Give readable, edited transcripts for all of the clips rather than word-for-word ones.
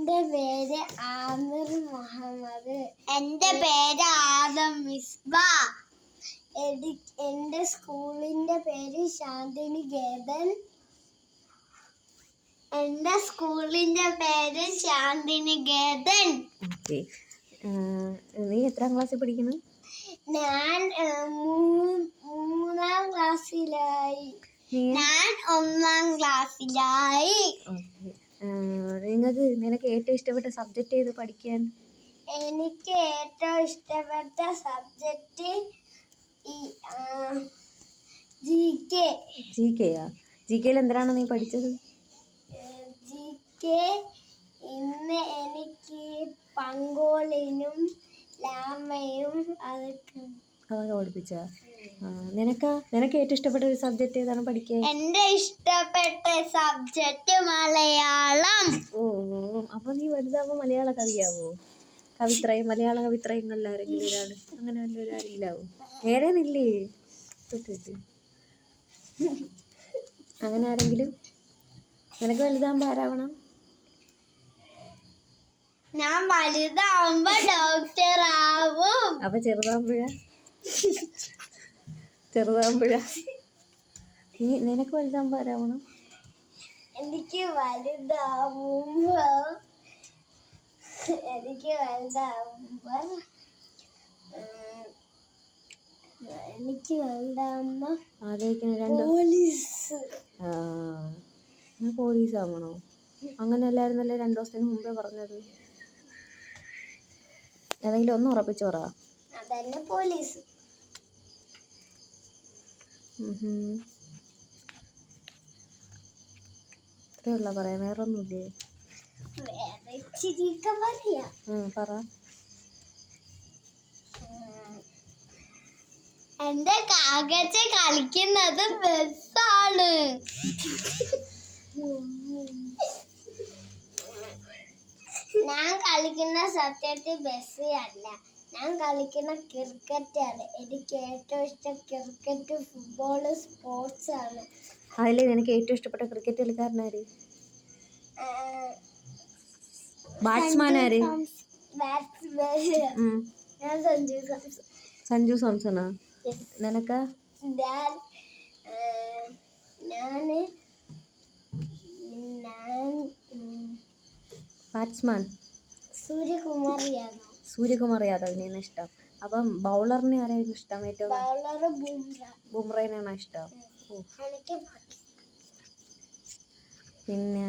എൻ്റെ പേര് ആമിർ മുഹമ്മദ്. എൻ്റെ പേര് ആദം മിസ്ബ. എൻ്റെ സ്കൂളിൻ്റെ പേര് ശാന്തിനികേതൻ. എൻ്റെ സ്കൂളിൻ്റെ പേര് ശാന്തിനികേതൻ. നീ എത്രാം ക്ലാസ്സിൽ പഠിക്കുന്നു? ഞാൻ 3-ാം ക്ലാസ്സിലായി. ഞാൻ 1-ാം ക്ലാസ്സിലായി. നിനക്ക് ഏറ്റവും ഇഷ്ടപ്പെട്ട സബ്ജക്റ്റ് ഏത് പഠിക്കാൻ? എനിക്ക് ഏറ്റവും ഇഷ്ടപ്പെട്ട സബ്ജക്റ്റ് ജികെയാ? ജികെയിൽ എന്തിനാണ് നീ പഠിച്ചത്? ജികെ ഇന്ന് എനിക്ക് പങ്കോളിനും ലാമയും അതൊക്കെ പഠിപ്പിച്ച. നിനക്ക് ഏറ്റവും ഇഷ്ടപ്പെട്ട ഒരു സബ്ജക്റ്റ് ഏതാണ് പഠിക്കാൻ? എൻ്റെ ഇഷ്ടപ്പെട്ട സബ്ജക്റ്റ് മലയാളം. അപ്പൊ നീ വലുതാവുമ്പോ മലയാള കവിയാവോ? മലയാള കവിത്രയങ്ങളിൽ ആരെങ്കിലും ഒരാള് അങ്ങനെ വല്ലൊരു ആരെങ്കിലാവും? നേരെ നില്ലേ തൊട്ടിട്ട് അങ്ങനെ ആരെങ്കിലും? നിനക്ക് വലുതാവുമ്പോ ആരാവണം? ഞാൻ വലുതാവുമ്പോ ഡോക്ടർ ആവും. അപ്പൊ ചെറുതാവുമ്പോഴാ നിനക്ക് വലുതാവുമ്പോ ആരാവണം? എനിക്ക് വലുതാവുമ്പോ പോലീസ്. പോലീസ് ആവണോ? അങ്ങനെ അല്ലായിരുന്നല്ലേ 2 ദിവസത്തിന് മുമ്പേ പറഞ്ഞത്? ഏതെങ്കിലും ഒന്ന് ഉറപ്പിച്ചു പറ. അതന്നെ പോലീസ്. ഇത്രയുള്ള പറയാം, വേറെ ഒന്നുമില്ലേ? വേറെ ഇച്ചിരിയൊക്കെ പറയാം. പറ. എന്റെ കാക്കച്ച കളിക്കുന്നത് ബസ്സാണ്. ഞാൻ കളിക്കുന്ന സത്യത്തിൽ ബസ് അല്ല, ഞാൻ കളിക്കുന്ന ക്രിക്കറ്റാണ്. എനിക്ക് ഏറ്റവും ഇഷ്ടം ക്രിക്കറ്റ്, ഫുട്ബോള്, സ്പോർട്സ് ആണ്. അതിലെ നിനക്ക് ഏറ്റവും ഇഷ്ടപ്പെട്ട ക്രിക്കറ്റ് കളിക്കാരനാര്? ബാറ്റ്സ്മാൻ ആര്? ഞാൻ സഞ്ജു സാംസണാ? നിനക്കാ? ബാറ്റ്സ്മാൻ സൂര്യകുമാർ യാദവിനെയാണ് ഇഷ്ടം. അപ്പം ബൗളറിനെ ആരായിരുന്നു ഇഷ്ടം? ഏറ്റവും ബുംറേനാണോ ഇഷ്ടം? പിന്നെ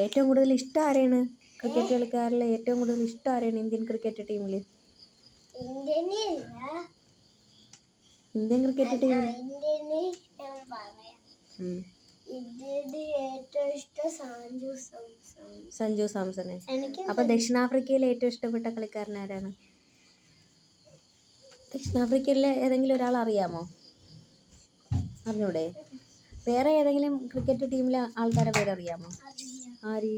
ഏറ്റവും കൂടുതൽ ഇഷ്ടം ആരെയാണ്? ക്രിക്കറ്റ് കളിക്കാരിലെ ഏറ്റവും കൂടുതൽ ഇഷ്ടം ആരെയാണ് ഇന്ത്യൻ ക്രിക്കറ്റ് ടീമിൽ? ഇന്ത്യൻ ക്രിക്കറ്റ് ടീമിൽ ഏറ്റവും ഇഷ്ടം സഞ്ജു സാംസനെ. അപ്പൊ ദക്ഷിണാഫ്രിക്കയിലെ ഏറ്റവും ഇഷ്ടപ്പെട്ട കളിക്കാരൻ ആരാണ്? ദക്ഷിണാഫ്രിക്കയിലെ ഏതെങ്കിലും ഒരാൾ അറിയാമോ? അറിഞ്ഞൂടെ? വേറെ ഏതെങ്കിലും ക്രിക്കറ്റ് ടീമിലെ ആൾക്കാരെ പേരറിയാമോ? ആര്?